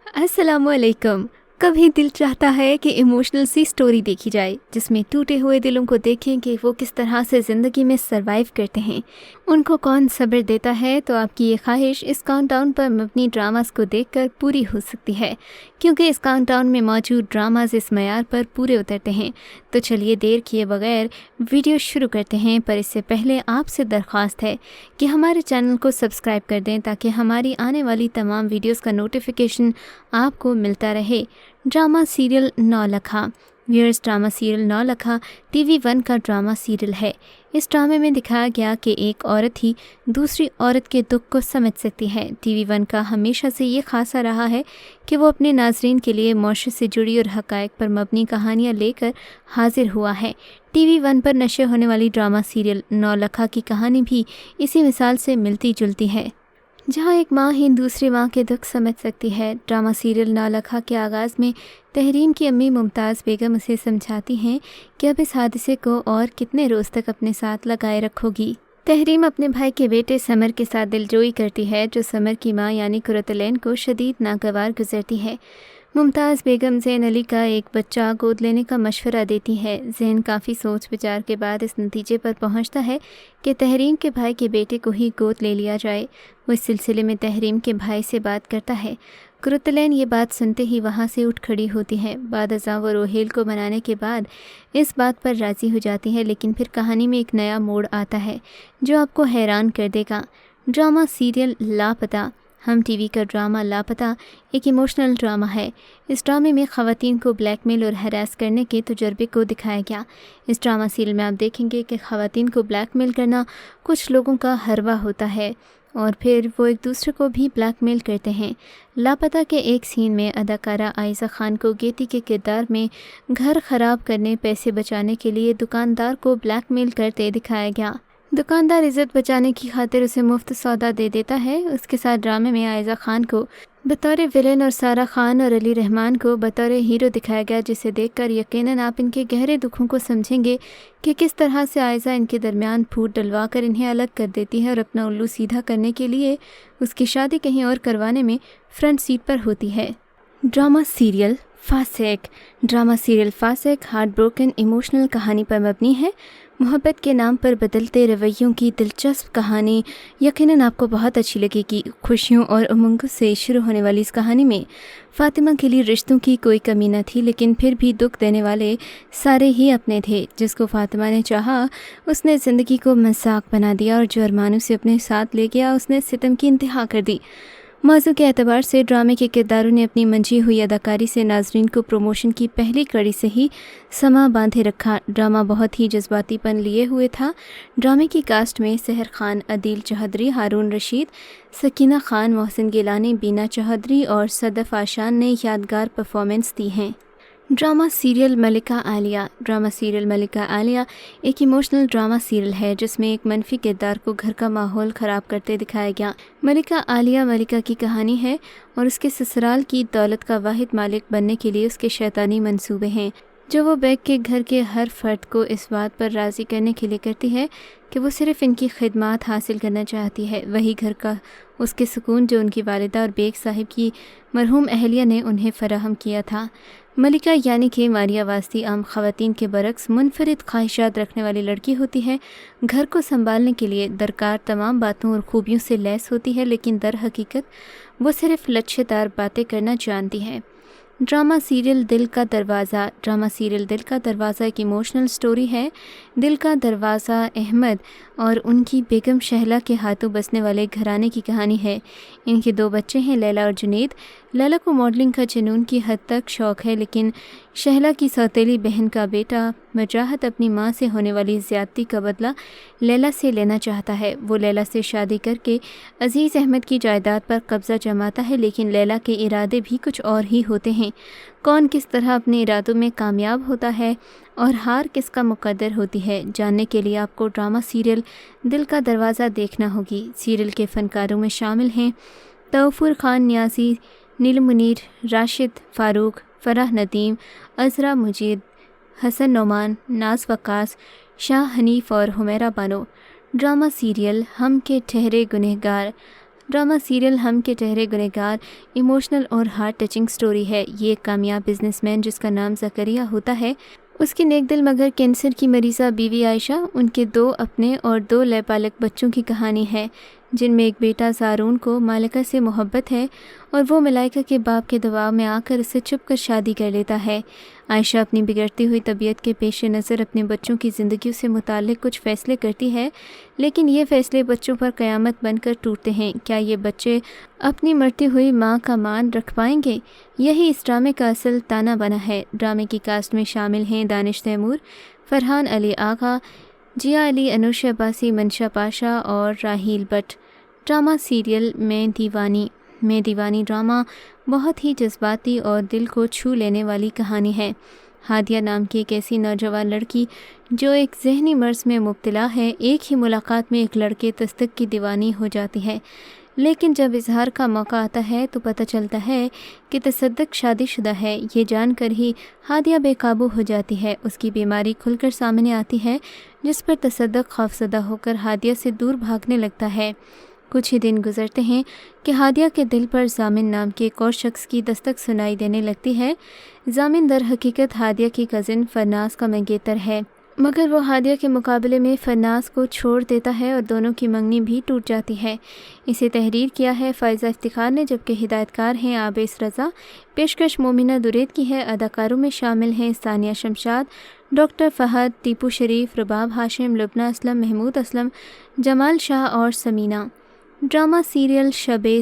अस्सलामु अलैकुम। कभी दिल चाहता है कि इमोशनल सी स्टोरी देखी जाए जिसमें टूटे हुए दिलों को देखें कि वो किस तरह से ज़िंदगी में सरवाइव करते हैं, उनको कौन सब्र देता है। तो आपकी ये ख्वाहिश इस काउंटडाउन पर मबनी ड्रामास को देखकर पूरी हो सकती है, क्योंकि इस काउंटडाउन में मौजूद ड्रामास इस मयार पर पूरे उतरते हैं। तो चलिए देर किए बगैर वीडियो शुरू करते हैं, पर इससे पहले आपसे दरख्वास्त है कि हमारे चैनल को सब्सक्राइब कर दें ताकि हमारी आने वाली तमाम वीडियोस का नोटिफिकेशन आपको मिलता रहे। Drama serial Naulakha. Viewers, drama serial Naulakha TV1 का ड्रामा सीरियल है। इस ड्रामे में दिखाया गया कि एक औरत ही दूसरी औरत के दुख को समझ सकती है। TV1 का हमेशा से ये खासा रहा है कि वो अपने नाजरीन के लिए मौशे से जुड़ी और हक़ाइक़ पर मबनी कहानियाँ लेकर हाजिर हुआ है। TV1 पर नशर होने वाली ड्रामा सीरियल नौलखा की कहानी भी इसी मिसाल से मिलती जुलती है, जहाँ एक माँ ही दूसरी माँ के दुख समझ सकती है। ड्रामा सीरियल नौलखा के आगाज़ में तहरीम की अम्मी मुमताज़ बेगम उसे समझाती हैं कि अब इस हादसे को और कितने रोज़ तक अपने साथ लगाए रखोगी। तहरीम अपने भाई के बेटे समर के साथ दिलजोई करती है, जो समर की माँ यानी कुरतलैन को शदीद नागवार गुजरती है। मुमताज़ बेगम ज़ैन अली का एक बच्चा गोद लेने का मशवरा देती है। ज़ैन काफ़ी सोच विचार के बाद इस नतीजे पर पहुंचता है कि तहरीम के भाई के बेटे को ही गोद ले लिया जाए। वो इस सिलसिले में तहरीम के भाई से बात करता है। कुरतलैन ये बात सुनते ही वहाँ से उठ खड़ी होती है। बाद अज़ां वो रोहेल को मनाने के बाद इस बात पर राज़ी हो जाती है, लेकिन फिर कहानी में एक नया मोड़ आता है जो आपको हैरान कर देगा। ड्रामा सीरियल लापता। हम टीवी का ड्रामा लापता एक इमोशनल ड्रामा है। इस ड्रामे में ख़वातीन को ब्लैकमेल और हरास करने के तजुर्बे को दिखाया गया। इस ड्रामा सीरियल में आप देखेंगे कि ख़वातीन को ब्लैकमेल करना कुछ लोगों का हरवा होता है और फिर वो एक दूसरे को भी ब्लैकमेल करते हैं। लापता के एक सीन में अदाकारा आयज़ा खान को गेती के किरदार में घर ख़राब करने, पैसे बचाने के लिए दुकानदार को ब्लैकमेल करते दिखाया गया। दुकानदार इज़्ज़त बचाने की खातिर उसे मुफ्त सौदा दे देता है। उसके साथ ड्रामे में आयज़ा खान को बतौर विलेन और सारा खान और अली रहमान को बतौर हीरो दिखाया गया, जिसे देखकर यकीनन आप इनके गहरे दुखों को समझेंगे कि किस तरह से आयज़ा इनके दरमियान फूट डलवा कर इन्हें अलग कर देती है और अपना उल्लू सीधा करने के लिए उसकी शादी कहीं और करवाने में फ्रंट सीट पर होती है। Drama serial Fasiq. Drama serial Fasiq heart broken emotional कहानी पर मबनी है। मोहब्बत के नाम पर बदलते रवैयों की दिलचस्प कहानी यकीनन आपको बहुत अच्छी लगेगी। खुशियों और उमंग से शुरू होने वाली इस कहानी में फ़ातिमा के लिए रिश्तों की कोई कमी न थी, लेकिन फिर भी दुख देने वाले सारे ही अपने थे। जिसको फ़ातिमा ने चाहा उसने ज़िंदगी को मज़ाक बना दिया और जो अरमानों से अपने साथ ले गया उसने सितम की इंतहा कर दी। मौज़ू के एतबार से ड्रामे के किरदारों ने अपनी मंझी हुई अदाकारी से नाजरीन को प्रमोशन की पहली कड़ी से ही समा बांधे रखा। ड्रामा बहुत ही जज्बातीपन लिए हुए था। ड्रामे की कास्ट में सहर खान, अदील चौधरी, हारून रशीद, सकीना खान, मोहसिन गिलानी, बीना चौधरी और सदफ आशान ने यादगार परफॉर्मेंस दी हैं। ड्रामा सीरियल मलिका आलिया। ड्रामा सीरियल मलिका आलिया एक इमोशनल ड्रामा सीरियल है जिसमें एक मनफी किरदार को घर का माहौल ख़राब करते दिखाया गया। मलिका आलिया मलिका की कहानी है और उसके ससुराल की दौलत का वाहिद मालिक बनने के लिए उसके शैतानी मंसूबे हैं, जो वो बैग के घर के हर फ़र्द को इस बात पर राज़ी करने के लिए करती है कि वो सिर्फ़ इनकी खिदमत हासिल करना चाहती है, वही घर का उसके सुकून जो उनकी वालिदा और बेग साहिब की मरहूम अहलिया ने उन्हें फ़राहम किया था। मलिका यानी कि मारिया वास्ती आम ख़वातीन के बरक्स मुनफरिद ख्वाहिशात रखने वाली लड़की होती है। घर को संभालने के लिए दरकार तमाम बातों और खूबियों से लैस होती है, लेकिन दर हकीकत वो सिर्फ़ लच्छेदार बातें करना जानती है। ड्रामा सीरियल दिल का दरवाज़ा। ड्रामा सीरियल दिल का दरवाज़ा एक इमोशनल स्टोरी है। दिल का दरवाज़ा अहमद और उनकी बेगम शहला के हाथों बसने वाले घराने की कहानी है। इनके 2 बच्चे हैं, लैला और जुनैद। लैला को मॉडलिंग का जुनून की हद तक शौक़ है, लेकिन शहला की सौतेली बहन का बेटा मजाहत अपनी माँ से होने वाली ज़्यादती का बदला लैला से लेना चाहता है। वो लैला से शादी करके अज़ीज़ अहमद की जायदाद पर कब्ज़ा जमाता है, लेकिन लैला के इरादे भी कुछ और ही होते हैं। कौन किस तरह अपने इरादों में कामयाब होता है और हार किसका मुकद्दर होती है, जानने के लिए आपको ड्रामा सीरियल दिल का दरवाज़ा देखना होगी। सीरियल के फ़नकारों में शामिल हैं तौफ़ुर खान न्याज़ी, नील मुनीर, राशिद फ़ारूक, फ़राह नदीम, अज़रा मुजीद, हसन नोमान, नाज वकास, शाह हनीफ़ और हुमैरा बानो। ड्रामा सीरियल हम के ठहरे गुनहगार। ड्रामा सीरियल हम के ठहरे गुनहगार इमोशनल और हार्ट टचिंग स्टोरी है। ये एक कामयाब बिजनेसमैन जिसका नाम ज़करिया होता है, उसकी नेक दिल मगर कैंसर की मरीज़ा बीवी आयशा, उनके 2 अपने और 2 लैपालक बच्चों की कहानी है, जिनमें एक बेटा ज़ारून को मालिका से मोहब्बत है और वो मलाइका के बाप के दबाव में आकर उससे छुप कर शादी कर लेता है। आयशा अपनी बिगड़ती हुई तबीयत के पेश नज़र अपने बच्चों की ज़िंदगी से मुताल्लिक़ कुछ फ़ैसले करती है, लेकिन ये फ़ैसले बच्चों पर क़यामत बनकर टूटते हैं। क्या ये बच्चे अपनी मरती हुई माँ का मान रख पाएंगे? यही इस ड्रामे का असल ताना बना है। ड्रामे की कास्ट में शामिल हैं दानिश तैमूर, फरहान अली आगा, जिया अली, अनुषा अब्बासी, मंशा पाशा और राहील भट्ट। ड्रामा सीरियल मैं दीवानी ड्रामा बहुत ही जज्बाती और दिल को छू लेने वाली कहानी है। हादिया नाम की एक ऐसी नौजवान लड़की जो एक जहनी मर्ज में मुब्तला है, एक ही मुलाकात में एक लड़के तस्दीक की दीवानी हो जाती है, लेकिन जब इजहार का मौका आता है तो पता चलता है कि तसद्दुक शादीशुदा है। ये जानकर ही हादिया बेकाबू हो जाती है। उसकी बीमारी खुलकर सामने आती है, जिस पर तसद्दुक खौफज़दा होकर हादिया से दूर भागने लगता है। कुछ ही दिन गुजरते हैं कि हादिया के दिल पर जामिन नाम के एक और शख्स की दस्तक सुनाई देने लगती है। जामिन दर हकीकत हादिया की कज़िन फरनाज का मंगेतर है, मगर वो हादिया के मुकाबले में फरनाज को छोड़ देता है और दोनों की मंगनी भी टूट जाती है। इसे तहरीर किया है फ़ाइज़ा इफ्तिखार ने, जबकि हिदायतकार हैं आबिस रज़ा। पेशकश मोमिना दुरैद की है। अदाकारों में शामिल हैं सानिया शमशाद, डॉक्टर फ़हद, टीपू शरीफ, रबाब हाशिम, लुबना असलम, महमूद असलम, जमाल शाह और समीना। ड्रामा सीरियल शब-ए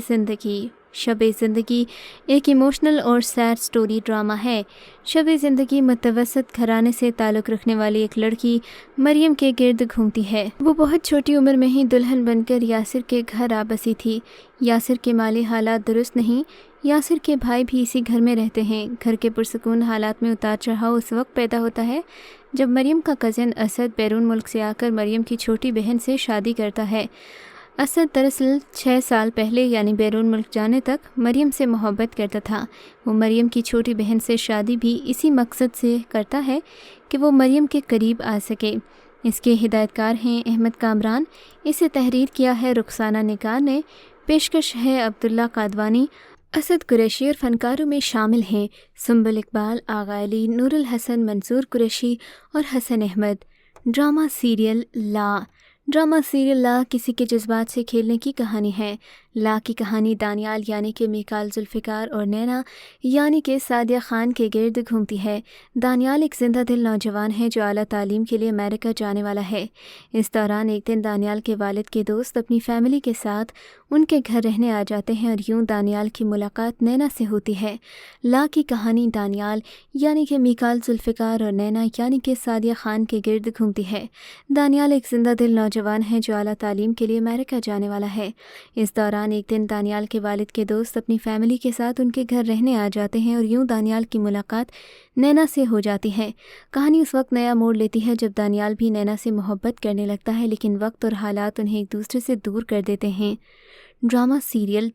ज़िंदगी एक इमोशनल और सैड स्टोरी ड्रामा है। शब-ए ज़िंदगी मुतवस्सित घराने से ताल्लुक़ रखने वाली एक लड़की मरियम के गिर्द घूमती है। वो बहुत छोटी उम्र में ही दुल्हन बनकर यासिर के घर आ बसी थी। यासिर के माली हालात दुरुस्त नहीं। यासिर के भाई भी इसी घर में रहते हैं। घर के पुरसकून हालात में उतार चढ़ाव उस वक्त पैदा होता है जब मरियम का कज़न असद बैरून मुल्क से आकर मरियम की छोटी बहन से शादी करता है। असद दरअसल 6 साल पहले यानी बैरून मुल्क जाने तक मरियम से मोहब्बत करता था। वो मरियम की छोटी बहन से शादी भी इसी मकसद से करता है कि वो मरियम के करीब आ सके। इसके हिदायतकार हैं अहमद कामरान। इसे तहरीर किया है रुखसाना निगार ने। पेशकश है अब्दुल्ला कादवानी। असद कुरैशी और फनकारों में शामिल हैं सुंबुल इकबाल, आगा अली, नूरुल हसन, मंसूर कुरैशी और हसन अहमद। ड्रामा सीरियल ला किसी के जज्बात से खेलने की कहानी है। ला की कहानी दानियाल यानी कि मीकाल जुल्फ़िकार और नैना यानी कि सादिया ख़ान के गिर्द घूमती है। दानियाल एक जिंदा दिल नौजवान है जो आला तालीम के लिए अमेरिका जाने वाला है। इस दौरान एक दिन दानियाल के वालिद के दोस्त अपनी फैमिली के साथ उनके घर रहने आ जाते हैं और यूं दानियाल की मुलाकात नैना से होती है। ला की कहानी दानियाल यानी कि मीकाल जुल्फ़िकार और नैना यानी कि सादिया ख़ान के गिर्द घूमती है। दानियाल एक जिंदा दिल नौजवान है जो आला तालीम के लिए अमेरिका जाने वाला है। इस दौरान एक दिन दानियाल के वालिद के दोस्त अपनी फैमिली के साथ उनके घर रहने आ जाते हैं और यूं दानियाल की मुलाकात नैना से हो जाती है। कहानी उस वक्त नया मोड़ लेती है जब दानियाल भी नैना से मोहब्बत करने लगता है, लेकिन वक्त और हालात उन्हें एक दूसरे से दूर कर देते हैं। ड्रामा सीरियल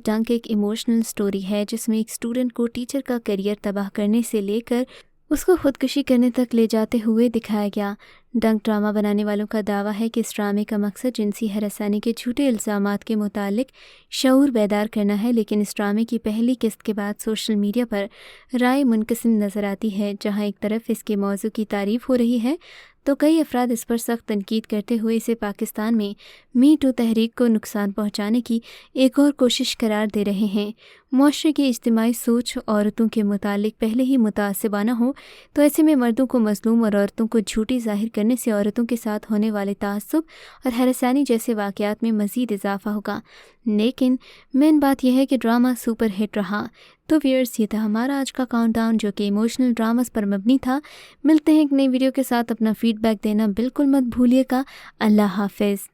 डंक एक इमोशनल स्टोरी है जिसमें एक स्टूडेंट को टीचर का करियर तबाह करने से लेकर उसको खुदकुशी करने तक ले जाते हुए दिखाया गया। डंक ड्रामा बनाने वालों का दावा है कि इस ड्रामे का मकसद जिनसी हरासानी के झूठे इल्ज़ामात के मुतालिक शऊर बेदार करना है, लेकिन इस ड्रामे की पहली किस्त के बाद सोशल मीडिया पर राय मुनक़सिम नज़र आती है। जहां एक तरफ इसके मौजू की तारीफ़ हो रही है तो कई अफराद इस पर सख्त तनकीद करते हुए इसे पाकिस्तान में मी टू तहरीक को नुकसान पहुंचाने की एक और कोशिश करार दे रहे हैं। मुआशरे की इज्तिमाई सोच औरतों के मुतालिक पहले ही मुतासिबाना हो, तो ऐसे में मर्दों को मजलूम और औरतों को झूठी जाहिर करने से औरतों के साथ होने वाले तासुब और हरासानी जैसे वाक़यात में मज़ीद इजाफा होगा। लेकिन मेन बात यह है कि ड्रामा सुपर हिट रहा। तो व्यूअर्स, ये था हमारा आज का काउंटडाउन जो कि इमोशनल ड्रामास पर मबनी था। मिलते हैं एक नई वीडियो के साथ। अपना फीडबैक देना बिल्कुल मत भूलिएगा। अल्लाह हाफ़िज़।